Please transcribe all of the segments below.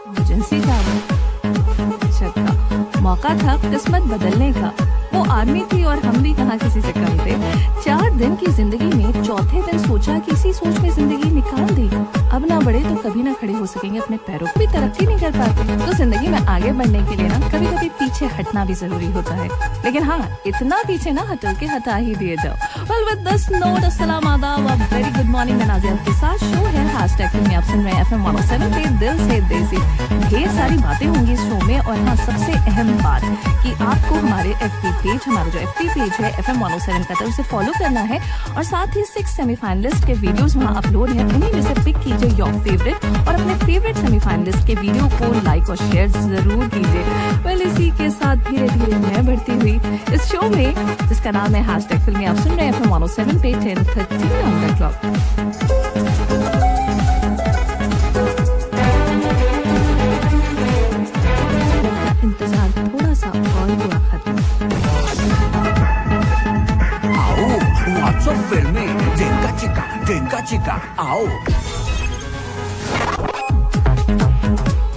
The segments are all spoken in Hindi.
एजेंसी जा रहा मौका था किस्मत बदलने का। वो आर्मी थी और हम भी कहाँ किसी से कम थे। 4 दिन की जिंदगी में चौथे दिन सोचा कि इसी सोच में जिंदगी निकाल दी। अब ना बढ़े तो कभी ना खड़े हो सकेंगे, अपने पैरों पर भी तरक्की नहीं कर पाते। तो जिंदगी में आगे बढ़ने के लिए ना कभी कभी पीछे हटना भी जरूरी होता है, लेकिन हाँ इतना पीछे ना हटो के हटा ही दिए जाओ। वेल विद दिस नोट अस्सलाम आदाब, वेरी गुड मॉर्निंग। मैं नाज़िया के साथ शो है #में आप सुन रहे हैं FM 107 पे दिल से देसी। ढेर सारी बातें होंगी इस शो में, और हाँ सबसे अहम बात कि आपको हमारे FB पेज, हमारा जो FB पेज है FM 107 का, तो उसे फॉलो करना है। और साथ ही 6 सेमीफाइनलिस्ट के वीडियोस वहाँ अपलोड हैं, उन्हीं में से पिक कीजिए योर फेवरेट, और अपने फेवरेट सेमीफाइनलिस्ट के वीडियो को लाइक और शेयर जरूर कीजिए। वेल इसी के साथ धीरे धीरे मैं बढ़ती हुई इस शो में, जिसका नाम है #फिल्मी, आप सुन रहे हैं FM 107 पे 10:13 ऑन द क्लॉक। इंतजार थोड़ा सा और हुआ खत्म। आओ lots of filmy, denga chica, आओ।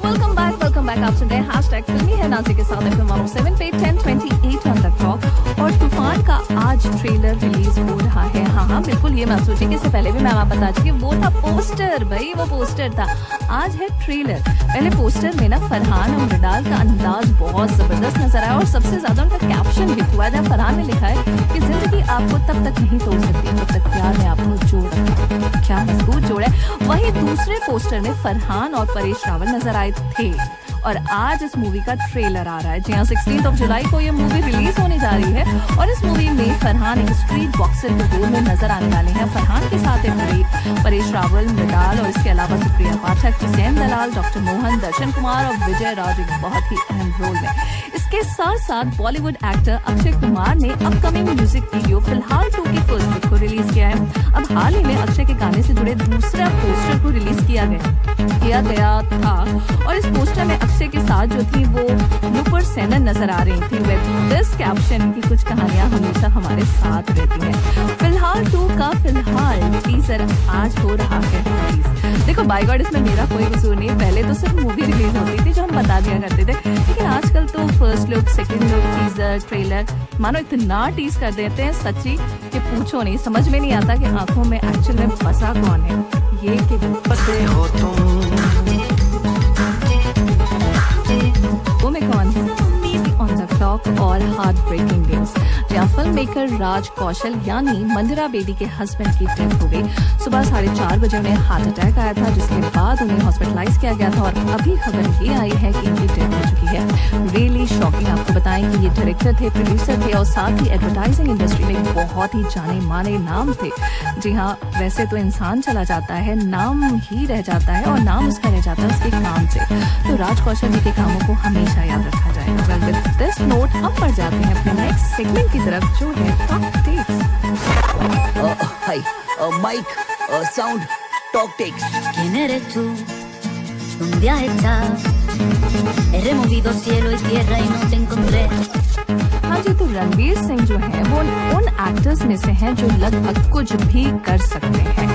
वेलकम बैक, आप सुन रहे हैं #फिल्मी है नाज़िया के साथ FM 107 पे 10:28 ऑन द क्लॉक। और तूफान का आज ट्रेलर रिलीज हो रहा है। हाँ बिल्कुल, ये मैं सोची कि इससे पहले भी मैं आपको बता चुकी, वो था पोस्टर, भाई वो पोस्टर था। आज है ट्रेलर। पहले पोस्टर में ना फरहान और मृणाल का अंदाज बहुत जबरदस्त नजर आया, और सबसे ज्यादा उनका कैप्शन भी हुआ जब फरहान ने लिखा है कि जिंदगी आपको तब तक नहीं तोड़ सकती जब तक प्यार में आपको जोड़। क्या मजबूत जोड़ है। वहीं दूसरे पोस्टर में फरहान और परेश रावल नजर आए थे, और आज इस मूवी का ट्रेलर आ रहा है। जी हाँ, 16 जुलाई को ये मूवी रिलीज होने जा रही है, और इस मूवी में फरहान एक स्ट्रीट बॉक्सर के रोल में नजर आने वाले हैं। फरहान के साथ है परेश रावल, मृणाल, और इसके अलावा सुप्रिया पाठक, हुसैन दलाल, डॉक्टर मोहन, दर्शन कुमार और विजय राज एक बहुत ही अहम रोल में। इसके साथ साथ बॉलीवुड एक्टर अक्षय कुमार ने अपकमिंग म्यूजिक वीडियो फिलहाल 2 की फर्स्ट लुक को रिलीज किया है। अब हाल ही में अक्षय के गाने से जुड़े दूसरा पोस्टर को रिलीज किया गया था, और इस पोस्टर में अक्षय के साथ जो थी वो नुपुर सेनन नजर आ रही थी। विद दिस कैप्शन की कुछ कहानियां हमेशा हमारे साथ रहती हैं। फिलहाल 2 का फिलहाल टीजर आज हो रहा है रिलीज। देखो बाय गॉड, इसमें मेरा कोई कसूर नहीं। पहले तो सिर्फ मूवी रिलीज होती थी जो हम बता दिया करते थे, लेकिन आजकल तो first look, second look, teaser, trailer मानो इतना टीज कर देते हैं सच्ची कि पूछो नहीं। समझ में नहीं आता कि आंखों में एक्चुअल में फंसा कौन है। ये कि फंसे हो तुम, वो में कौन ऑन द क्लॉक। और हार्ट ब्रेकिंग न्यूज, जहाँ फिल्म मेकर राज कौशल यानी मंदिरा बेदी के हस्बैंड की डेथ हो गई। सुबह 4:30 बजे उन्हें हार्ट अटैक आया था, जिसके बाद उन्हें हॉस्पिटलाइज किया गया था, और अभी खबर ये आई है कि इनकी डेथ हो चुकी है। Really shocking. आपको बताएं कि ये डायरेक्टर थे, प्रोड्यूसर थे, और साथ ही एडवर्टाइजिंग इंडस्ट्री में बहुत ही जाने माने नाम थे। जी हाँ, वैसे तो इंसान चला जाता है, नाम ही रह जाता है, और नाम उसका रह जाता है उसके काम से। तो राज कौशल जी के कामों को हमेशा याद रखा जाएगा। वेल विद दिस नोट हम बढ़ जाते हैं अपने नेक्स्ट सेगमेंट की तरफ, जो है टॉप टेक्स। हाय माइक साउंड टॉक टेक्स। ¿Quién eres tú? ¿Dónde has estado? He removido cielo y tierra y no te encontré. हाँ जी, तो रणवीर सिंह जो है वो उन एक्टर्स में से हैं जो लगभग कुछ भी कर सकते हैं।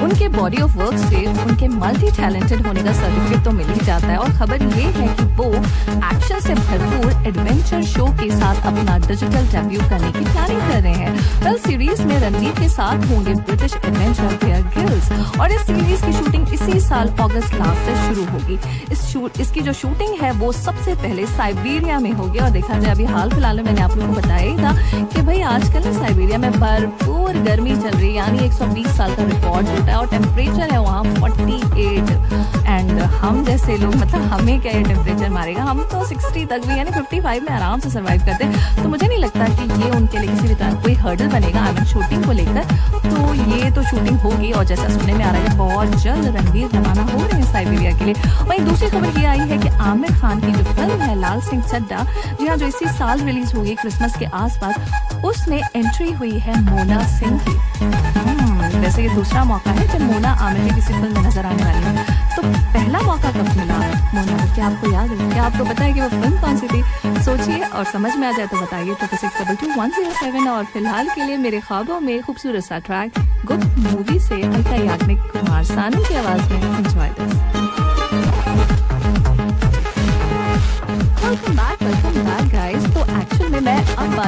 उनके बॉडी ऑफ वर्क से उनके मल्टी टैलेंटेड होने का सर्टिफिकेट तो मिल ही जाता है, और खबर ये है कि वो एक्शन से भरपूर एडवेंचर शो के साथ अपना डिजिटल डेब्यू करने की प्लानिंग कर रहे हैं। वेल सीरीज में रणवीर के साथ होंगे ब्रिटिश एडवेंचर बेयर ग्रिल्स, और इस सीरीज की शूटिंग इसी साल अगस्त लास्ट से शुरू होगी। इसकी जो शूटिंग है वो सबसे पहले साइबेरिया में होगी, और देखा जाए अभी हाल फिलहाल में मैंने आप लोगों को बताया ही था कि भाई आजकल साइबेरिया में भरपूर गर्मी चल रही है, यानी 120 साल का रिकॉर्ड होता है, और टेम्परेचर है वहाँ 48। एंड हम जैसे लोग, मतलब हमें क्या ये टेम्परेचर मारेगा, हम तो 60 तक भी यानी 55 में आराम से सर्वाइव करते हैं। तो मुझे नहीं लगता कि ये उनके लिए किसी भी तरह कोई हर्डल बनेगा आई शूटिंग को लेकर। तो ये तो शूटिंग होगी, और जैसा सुनने में आ रहा है बहुत जल्द रणवीर रवाना हो रहे हैं साइबेरिया के लिए। वहीं दूसरी खबर ये आई है कि आमिर खान की जो फिल्म है लाल सिंह चड्ढा, जी हाँ, जो इसी साल रिलीज होगी क्रिसमस के आसपास, उसमें एंट्री हुई है मोना सिंह की। वैसे ये दूसरा मौका है जब मोना आमिर की किसी फिल्म में नजर आने वाली है। तो पहला मौका कब मिला मोना को, क्या आपको याद है? क्या आपको पता है कि वो फिल्म कौन सी थी? सोचिए और समझ में आ जाए तो बताइए। 66222107। और फिलहाल के लिए मेरे ख्वाबों में खूबसूरत सा ट्रैक गुड मूवी से अलका याग्निक कुमार सानू की आवाज में एंजॉय दिस।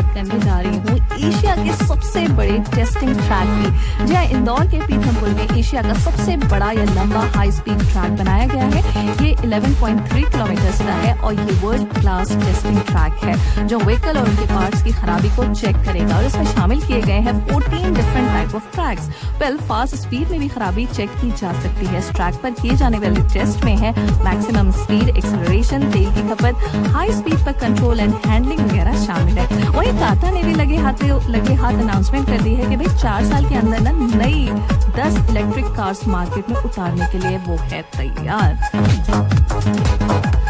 बात करने जा रही हूँ एशिया के सबसे बड़े टेस्टिंग ट्रैक की। जहाँ इंदौर के पीथमपुर में एशिया का सबसे बड़ा या लंबा हाई स्पीड ट्रैक बनाया गया है। ये 11.3 किलोमीटर का है और ये वर्ल्ड क्लास टेस्टिंग ट्रैक है जो व्हीकल और उनके पार्ट्स की खराबी को चेक करेगा। और इसमें शामिल किए गए हैं 14 different type of tracks. Well, fast speed में भी खराबी चेक की जा सकती है। इस ट्रैक पर किए जाने वाले टेस्ट में है मैक्सिमम स्पीड, एक्सेलरेशन, तेल की खपत, हाई स्पीड पर कंट्रोल एंड हैंडलिंग वगैरह शामिल है। वहीं टाटा ने भी लगे हाथ अनाउंसमेंट कर दी है कि भाई 4 साल के अंदर ना नई 10 इलेक्ट्रिक कार्स मार्केट में उतारने के लिए वो है तैयार।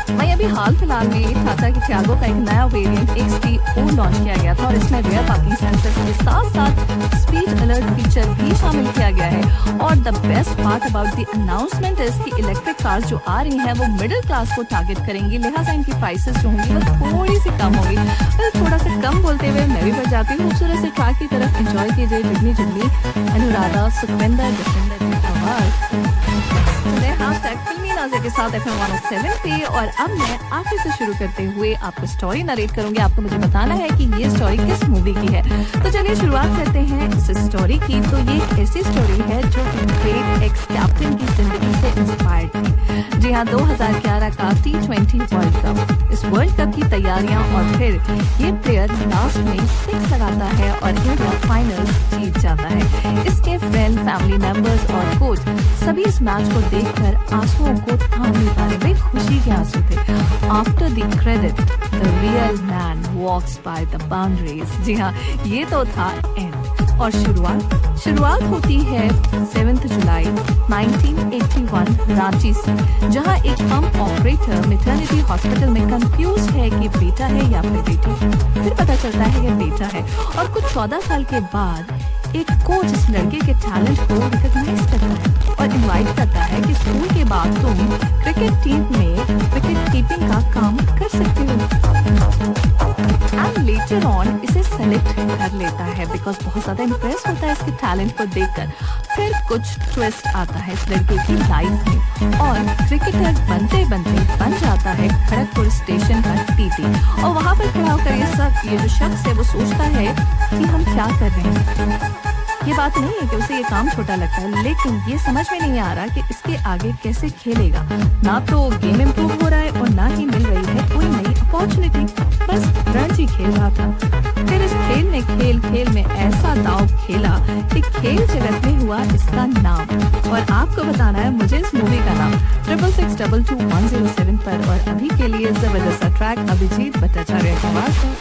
वहीं अभी हाल फिलहाल में टाटा की टियागो का एक नया वेरिएंट XTO लॉन्च किया गया था और इसमें रियर पार्किंग सेंसर के साथ साथ स्पीड अलर्ट फीचर भी शामिल किया गया है। और the best part about the announcement है कि इलेक्ट्रिक कार्स जो आ रही हैं वो मिडिल क्लास को टारगेट करेंगी, लिहाजा इनकी प्राइसेस जो होंगी वो थोड़ी सी कम होगी। थोड़ा सा कम बोलते हुए मैं भी बढ़ जाती हूँ खूबसूरत से ट्रैक की तरफ। एंजॉय कीजिए जुगनी जुगनी अनुराधा सुखविंदर जसविंदर की आवाज। फिल्मी नाज़िर के साथ FM 107 पे। और अब मैं आखिर से शुरू करते हुए आपको स्टोरी नरेट करूंगी। आपको मुझे बताना है कि ये स्टोरी किस मूवी की है। तो चलिए शुरुआत करते हैं इस स्टोरी की। तो ये एक ऐसी स्टोरी है जो ग्रेट एक्स कैप्टन की जिंदगी से इंस्पायर्ड थी। जी हाँ, 2011 का T20 वर्ल्ड कप। इस वर्ल्ड कप की तैयारियां और फिर ये प्लेयर लास्ट में 6 लगाता है और इंडिया फाइनल जीत जाता है। इसके फ्रेंड, फैमिली मेंबर्स और कोच सभी इस मैच को देखकर आंसुओं को थाम नहीं पा रहे। वे खुशी के आंसू थे। After the credit the real man walks by the boundaries. जी हाँ, ये तो था एंड। और शुरुआत होती है 7 जुलाई 1981 रांची से, जहां एक पंप ऑपरेटर मैटरनिटी हॉस्पिटल में कंफ्यूज है कि बेटा है या फिर बेटी। फिर पता चलता है कि बेटा है। और कुछ 14 साल के बाद एक कोच इस लड़के के टैलेंट को रिकॉग्नाइज करता है और इनवाइट करता है कि स्कूल के बाद तुम क्रिकेट टीम में विकेट कीपिंग का काम कर सकते हो। एंड लेटर ऑन इसे सेलेक्ट कर लेता है बिकॉज बहुत ज्यादा इम्प्रेस होता है इसके टैलेंट को देखकर। फिर कुछ ट्विस्ट आता है इस लड़के की लाइफ में और क्रिकेटर बनते बनते बन जाता है खड़गपुर स्टेशन का टीटी। और वहां पर खड़ा होकर ये जो शख्स है वो सोचता है कि हम क्या कर रहे हैं। ये बात नहीं है कि उसे ये काम छोटा लगता है, लेकिन ये समझ में नहीं आ रहा कि इसके आगे कैसे खेलेगा। ना तो गेम इम्प्रूव हो रहा है और ना ही मिल रही है कोई नई अपॉर्चुनिटी। बस रणजी खेल रहा था। फिर इस खेल में ऐसा दांव खेला कि खेल जगत में हुआ इसका नाम। और आपको बताना है मुझे इस मूवी का नाम 66622107 पर। और अभी के लिए जबरदस्त ट्रैक अभिजीत भट्टाचार्य की आवाज में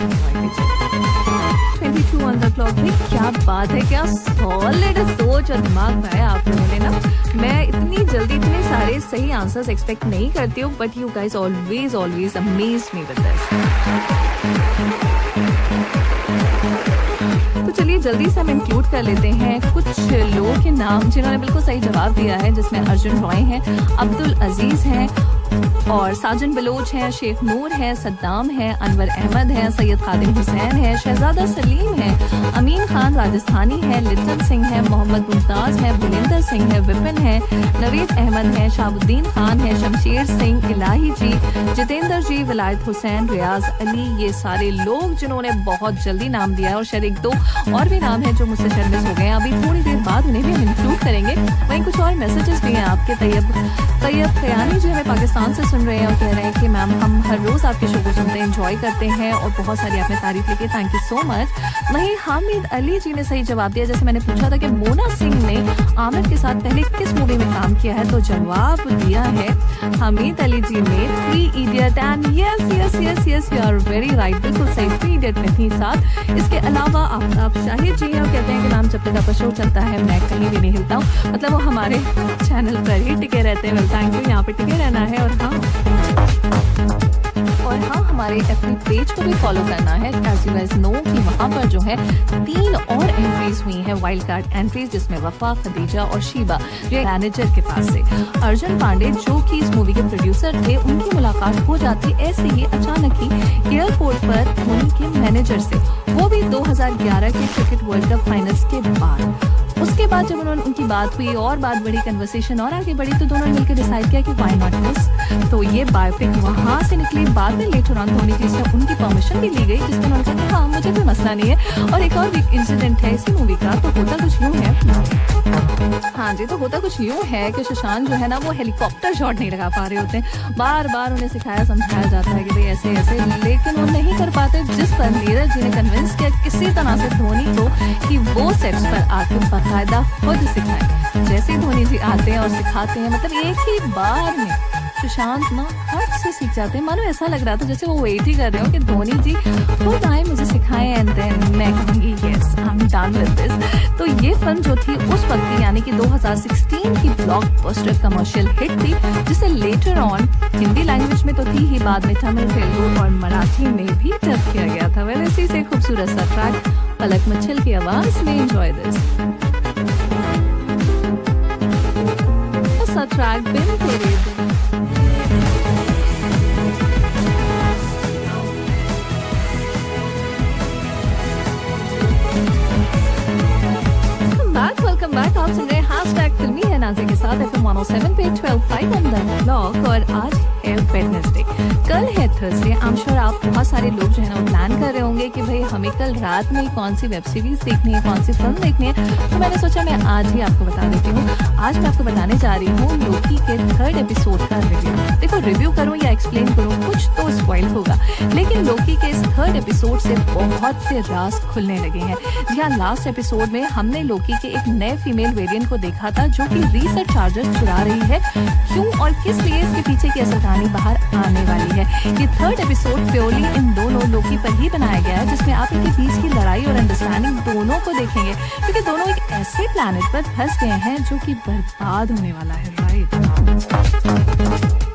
22 ऑन द क्लॉक में। क्या बात है, क्या सॉलिड सोच और दिमाग बनाया आप लोगों ने ना। मैं इतनी जल्दी इतने सारे सही आंसर्स एक्सपेक्ट नहीं करती हूँ, but you guys always amaze me with this. तो चलिए जल्दी से हम इंक्लूड कर लेते हैं कुछ लोगों के नाम जिन्होंने बिल्कुल सही जवाब दिया है, जिसमें अर्जुन रॉय हैं, अब्दुल अजीज हैं और साजन बलोच हैं, शेख नूर है, सद्दाम है, अनवर अहमद है, सैयद खादिम हुसैन है, शहजादा सलीम है, अमीन खान राजस्थानी है, लिटन सिंह है, मोहम्मद मुमताज है, बुलिंदर सिंह है, विपिन है, नवीद अहमद है, शाहबुद्दीन खान है, शमशेर सिंह, इलाही जी, जितेंद्र जी, विलायत हुसैन, रियाज अली। ये सारे लोग जिन्होंने बहुत जल्दी नाम दिया है। और शायद 1-2 और भी नाम है जो मुझसे शायद मिस हो गए। अभी थोड़ी देर बाद उन्हें भी हम इंक्लूड करेंगे। वहीं कुछ और मैसेजेस भी हैं आपके। तैयब खयानी जो है पाकिस्तान से सुन रहे हैं और कह रहे हैं कि मैम हम हर रोज आपके शो को सुनते हैं, एंजॉय करते हैं और बहुत सारी आपने तारीफ लिखी, थैंक यू सो मच। वहीं हामिद अली जी ने सही जवाब दिया। जैसे मैंने पूछा था कि मोना सिंह ने आमिर के साथ पहले किस मूवी में काम किया है, तो जवाब दिया है हामिद अली जी ने 3 idiot. And yes you are very right, बिल्कुल सही, 3 इडियट में थी साथ। इसके अलावा आफ्ताब शाहिद जी हैं और कहते हैं कि मैम जब तक आपका शो चलता है मैं कहीं भी नहीं हिलता हूँ। मतलब वो हमारे चैनल पर ही टिके रहते हैं। थैंक यू, यहाँ पे टिके रहना है। और हाँ, हमारे FB पेज को भी फॉलो करना है। एज यू गाइस नो कि वहाँ पर जो है 3 और एंट्रीज हुई हैं, वाइल्ड कार्ड एंट्रीज, जिसमें वफा, खदीजा और शीबा जो मैनेजर के पास से। अर्जुन पांडे जो कि इस मूवी के प्रोड्यूसर थे, उनकी मुलाकात हो जाती ऐसे ही अचानक ही एयरपोर्ट पर धोनी के मैनेजर से, वो भी 2011 के क्रिकेट वर्ल्ड कप फाइनल्स के बाद। उसके बाद जब उनकी बात हुई और बात बढ़ी, कन्वर्सेशन और आगे बढ़ी, तो दोनों मिलकर डिसाइड किया कि व्हाई नॉट दिस। तो ये बायोपिक वहाँ से निकली। बाद में लेटर ऑन धोनी जी से उनकी परमिशन भी ली गई, जिसमें उन्होंने कहा कि हाँ मुझे कोई मसला नहीं है। और एक और इंसिडेंट है इसी मूवी का। तो होता कुछ यूँ है, हाँ जी, तो होता कुछ यूँ है कि सुशांत जो है ना वो हेलीकॉप्टर शॉट नहीं लगा पा रहे होते। बार बार उन्हें सिखाया समझाया जाता है कि भाई ऐसे ऐसे, लेकिन वो नहीं कर पाते। जिस पर नीरज जी ने कन्विंस किया किसी तरह से धोनी को कि वो सेट्स पर आके बाकायदा खुद सिखाए। जैसे ही धोनी जी आते हैं और सिखाते हैं, मतलब एक ही बार में सुशांत ना हट से सीख जाते हैं। मानो ऐसा लग रहा था जैसे वो वेट ही कर रहे हो कि धोनी जी खुद आए मुझे सिखाएं, एंड देन मैं कहूँगी yes I am done with this. तो ये फिल्म जो थी उस वक्त यानी कि 2016 की ब्लॉकबस्टर कमर्शियल हिट थी, जिसे लेटर ऑन हिंदी लैंग्वेज में तो थी ही, बाद में तमिल, तेलुगु और मराठी में भी डब किया गया था। वैसे इसी से खूबसूरत सा ट्रैक पलक मच्छल की आवाज में एंजॉय दिस। सा ट्रैक बिन तेरे दिन। Welcome back. आप सुन रहे हैं हैशटैग फिल्मी है नाज़िया के साथ FM 107 पे 12:05 ऑन द क्लॉक। और आज है वेडनेसडे, कल है थर्सडे। आई एम श्योर आप बहुत सारे लोग जो है ना वो प्लान कर रहे होंगे कि भाई हमें कल रात में कौन सी वेब सीरीज देखनी है, कौन सी फिल्म देखनी है। तो मैंने सोचा मैं आज ही आपको बता देती हूँ। आज मैं आपको बताने जा रही हूँ लोकी के 3rd एपिसोड का रिव्यू। देखो रिव्यू करूँ या एक्सप्लेन करूँ कुछ तो स्पॉइल होगा, लेकिन लोकी के इस 3rd एपिसोड से बहुत से राज खुलने लगे हैं। जी हाँ, लास्ट एपिसोड में हमने लोकी के एक नए फीमेल वेरिएंट को देखा था जो कि रिसर्च चार्जेस चुरा रही है। क्यों और किस लिए, इसके पीछे की असल कहानी बाहर आने वाली है। ये 3rd एपिसोड प्योरली इन दोनों लोकी पर ही बनाया गया है, जिसमें आप इनके बीच की लड़ाई और अंडरस्टैंडिंग दोनों को देखेंगे, क्योंकि दोनों एक ऐसे प्लैनेट पर फंस गए हैं जो कि बर्बाद होने वाला है। राइट,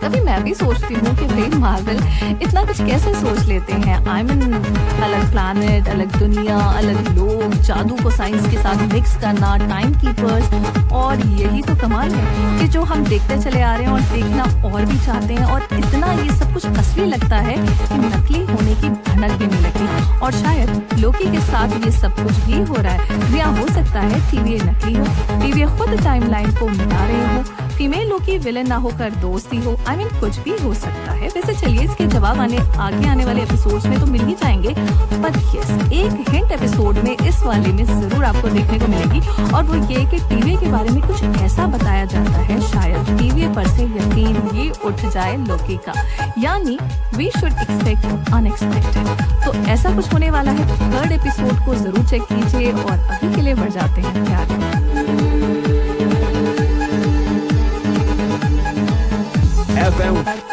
तभी मैं भी सोचती हूँ कि भाई मार्वल इतना कुछ कैसे सोच लेते हैं। आई मीन अलग प्लैनेट, अलग दुनिया, अलग लोग, जादू को साइंस के साथ मिक्स करना, टाइम कीपर्स, और यही तो कमाल है कि जो हम देखते चले आ रहे हैं और देखना और भी चाहते हैं, और इतना ये सब कुछ असली लगता है कि नकली होने की भनक भी नहीं लगती। और शायद लोकी के साथ ये सब कुछ भी हो रहा है। या हो सकता है टीवी नकली हो, टीवी खुद टाइमलाइन को मिटा रहे हो, फीमेल लोकी विलन ना होकर दोस्ती हो। आई मीन कुछ भी हो सकता है। वैसे चलिए इसके जवाब आगे आने वाले एपिसोड्स में तो मिल ही जाएंगे, पर यस एक हिंट एपिसोड में इस वाले में जरूर आपको देखने को मिलेगी, और वो ये कि टीवी के बारे में कुछ ऐसा बताया जाता है शायद टीवी पर से यकीन ही उठ जाए लोकी का। यानी वी शुड एक्सपेक्ट अनएक्सपेक्टेड। तो ऐसा कुछ होने वाला है। 3rd एपिसोड को जरूर चेक कीजिए, और अभी के लिए बढ़ जाते हैं प्यार।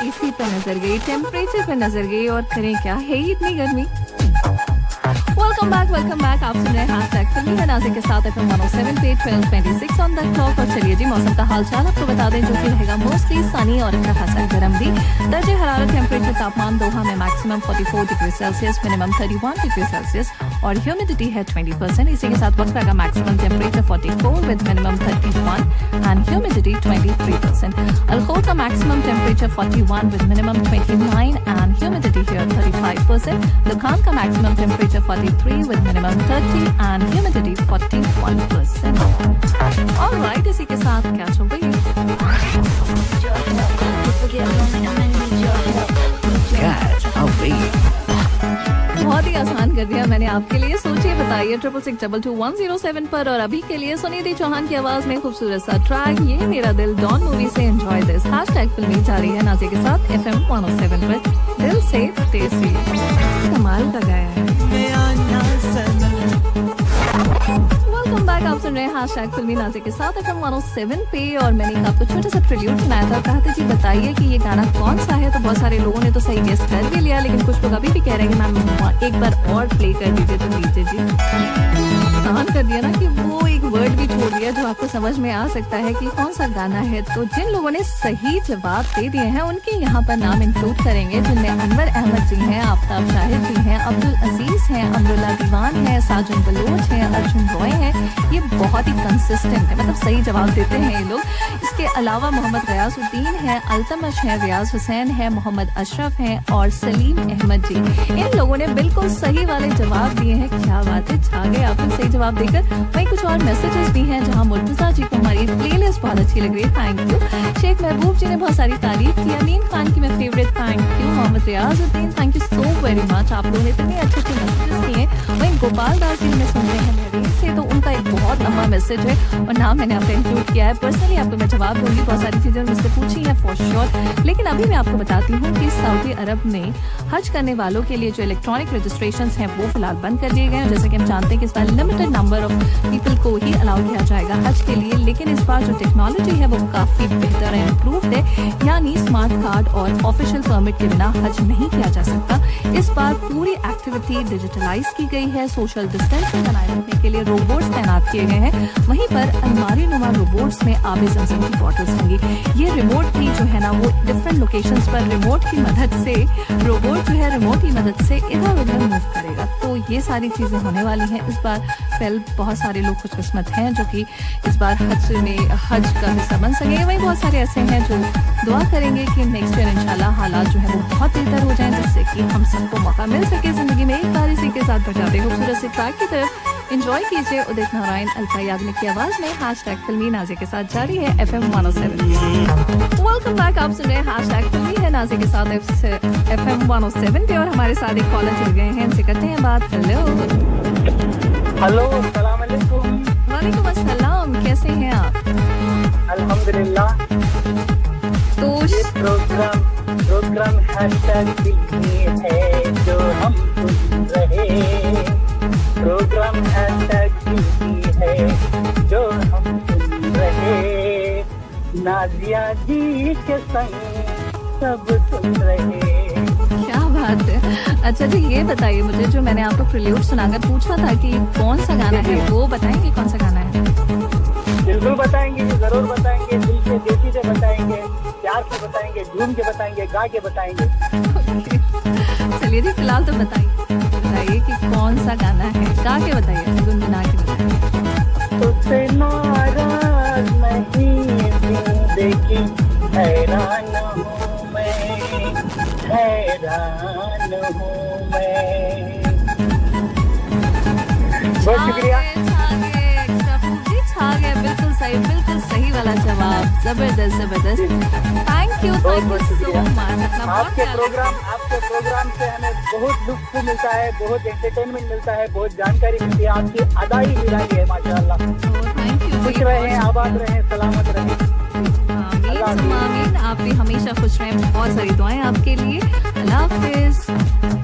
इसी पे नजर गई, टेम्परेचर पे नजर गई, और करें क्या, है ही इतनी गर्मी। Welcome back. आप सुन रहे हैं हैशटैग फिल्मी है नाज़िया के साथ FM 107 पे 12:26 ऑन द क्लॉक। और चलिए जी मौसम का हालचाल आपको बता दें, जो कि रहेगा मोस्टली सनी और अच्छा खासा गर्म भी। दर्जे हरारत टेम्परेचर तापमान दोहा में maximum 44 degree Celsius, minimum 31 degree Celsius, और ह्यूमिडिटी है 20%। इसी के साथ वक्त का maximum temperature 44 with minimum 31 and humidity 23%। अलखोर का maximum temperature 41 with minimum 29 and humidity here 35%। दुकान का maximum temperature 43 with minimum 30 and humidity 41%. Alright, इसी के साथ कैच हो गई। बहुत ही आसान कर दिया मैंने आपके लिए। सोचिए बताइए 66622107 पर। और अभी के लिए सुनिधि चौहान की आवाज में खूबसूरत सा ट्रैक ये मेरा दिल डॉन मूवी से एंजॉय दिस। हैशटैग फिल्मी जारी है नाज़िया के साथ FM 107 पर। दिल से टेस्टी कमाल का गाया है। Welcome back. आप सुन रहे हैं हैशटैग फिल्मी नाज़िया के साथ FM 107 पे। और मैंने आपको छोटा सा ट्रिब्यूट सुनाया था, कहा था जी बताइए कि ये गाना कौन सा है। तो बहुत सारे लोगों ने तो सही गेस कर भी लिया, लेकिन कुछ लोग अभी भी कह रहे हैं कि मैम एक बार और प्ले कर दीजिए। तो लीजिए जी, आसान कर दिया ना कि वो एक वर्ड भी छोड़ दिया जो आपको समझ में आ सकता है कि कौन सा गाना है। तो जिन लोगों ने सही जवाब दे दिए हैं उनके यहाँ पर नाम इंक्लूड करेंगे, जिनमें अनवर अहमद जी हैं, आफ्ताब शाहिद जी हैं, अब्दुल अजीज हैं, अमरुल्ला दीवान है, साजन बलोच हैं, अर्जुन रॉय हैं। ये बहुत ही कंसिस्टेंट है, मतलब सही जवाब देते हैं ये लोग। इसके अलावा मोहम्मद गयासुद्दीन है, अल्तमश है, रियाज हुसैन हैं, मोहम्मद अशरफ हैं और सलीम अहमद जी। इन लोगों ने बिल्कुल सही वाले जवाब दिए हैं। क्या बात है, छा गए आपने सही जवाब देकर। वहीं कुछ और मैसेजेस भी हैं जहां मुर्तजा जी को हमारी प्लेलिस्ट बहुत अच्छी लग रही है, थैंक यू। शेख महबूब जी ने बहुत सारी तारीफ की। अमीन खान की मैं favourite, thank you. Mohammad Riyazuddin, thank you so very much, आप लोगों ने इतने अच्छे अच्छे मैसेजेस दिए। वहीं गोपाल दास जी में सुनते हैं मेरे से, तो उनका एक बहुत लंबा मैसेज है और नाम मैंने आपको इंक्लूड किया है। पर्सनली आपको मैं जवाब दूंगी, बहुत सारी चीजें मुझसे पूछी हैं फॉर श्योर, लेकिन अभी मैं आपको बताती हूँ कि सऊदी अरब में हज करने वालों के लिए जो इलेक्ट्रॉनिक रजिस्ट्रेशन हैं वो फिलहाल बंद कर दिए गए हैं। जैसे कि हम जानते हैं कि इस बार लिमिटेड नंबर ऑफ पीपल को ही अलाउ किया जाएगा हज के लिए, लेकिन इस बार जो टेक्नोलॉजी है वो काफी बेहतर है, इम्प्रूव्ड है। यानी स्मार्ट कार्ड और ऑफिशियल परमिट के बिना हज नहीं किया जा सकता। इस बार पूरी एक्टिविटी डिजिटलाइज की गई है। सोशल डिस्टेंसिंग बनाए रखने के लिए रोबोट्स तैनात किए गए हैं। वहीं पर अलमारी नुमा रोबोट्स में आबे ज़मज़म की बॉटल्स होंगी। ये रिमोट भी जो है ना वो डिफरेंट लोकेशंस पर रिमोट की मदद से, रोबोट जो है रिमोट की मदद से इधर उधर मूव करेगा। तो ये सारी चीजें होने वाली हैं इस बार। वेल, बहुत सारे लोग खुशकिस्मत हैं जो कि इस बार हज का हिस्सा बन सकेंगे। वहीं बहुत सारे ऐसे हैं जो दुआ करेंगे कि नेक्स्ट ईयर इंशाल्लाह हालात जो है वो बहुत बेहतर हो जाएं, जिससे कि हम सबको मौका मिल सके जिंदगी में। एक बार इसी के साथ बढ़ाते खूबसूरत से ट्रैक की तरफ एंजॉय कीजिए। उदित नारायण, अलका याग्निक की आवाज में हैशटैग फिल्मी नाज़िया के साथ जारी है FM 107। वेलकम बैक, आप सुन रहे हैं हैशटैग फिल्मी है नाज़िया के साथ FM 107 पे और हमारे साथ एक कॉलर जुड़ गए हैं, इनसे करते हैं बात। हेलो, अस्सलाम वालेकुम। वालेकुम अस्सलाम, कैसे हैं आप? अल्हम्दुलिल्लाह। तो ये प्रोग्राम हैशटैग फिल्मी है जो हम सुन रहे। प्रोग्राम हैशटैग फिल्मी है जो हम सुन रहे। नाज़िया जी के संग सब सुन रहे। क्या बात है। अच्छा जी, ये बताइए मुझे, जो मैंने आपको प्रिल्यूड सुनाकर पूछा था कि कौन सा गाना है, वो बताएंगे कौन सा गाना है? बिल्कुल बताएंगे, जरूर बताएंगे। दिल से देसी से बताएंगे, प्यार से बताएंगे, झूम के बताएंगे, गा के बताएंगे। चलिए जी, फिलहाल तो बताइए कि कौन सा गाना है, गा के बताइए, गुनगुना के बताइए। तुझसे नाराज नहीं जिंदगी, हैरान हूँ मैं, हैरान हूँ मैं। बहुत शुक्रिया। छा गए, बिल्कुल सही वाला जवाब। जबरदस्त, थैंक यू सो मच। आपके प्रोग्राम से हमें बहुत लुत्फ मिलता है, बहुत एंटरटेनमेंट मिलता है, बहुत जानकारी मिलती है। आपकी अदाई निराली है, माशाअल्लाह। थैंक यू, खुश रहें, आबाद रहें, सलामत रहें। आमीन। आप भी हमेशा खुश रहें, बहुत सारी दुआएं आपके लिए। अल्लाह हाफिज।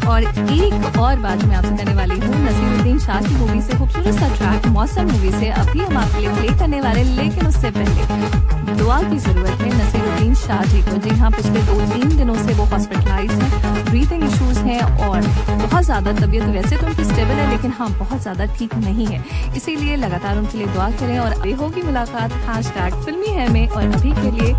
और एक और बात मैं आपसे करने वाली हूँ, नसीरुद्दीन शाह की मूवी से खूबसूरत सा ट्रैक मौसम मूवी से अभी हम आपके लिए प्ले करने वाले, लेकिन उससे पहले दुआ की जरूरत है नसीरुद्दीन शाह जी को। जी हाँ, पिछले 2-3 दिनों से वो हॉस्पिटलाइज हैं, ब्रीथिंग इश्यूज हैं और बहुत ज़्यादा तबीयत वैसे तो उनकी स्टेबल है, लेकिन हाँ बहुत ज़्यादा ठीक नहीं है। इसीलिए लगातार उनके लिए दुआ करें और होगी मुलाकात हैशटैग फिल्मी है में। और अभी के लिए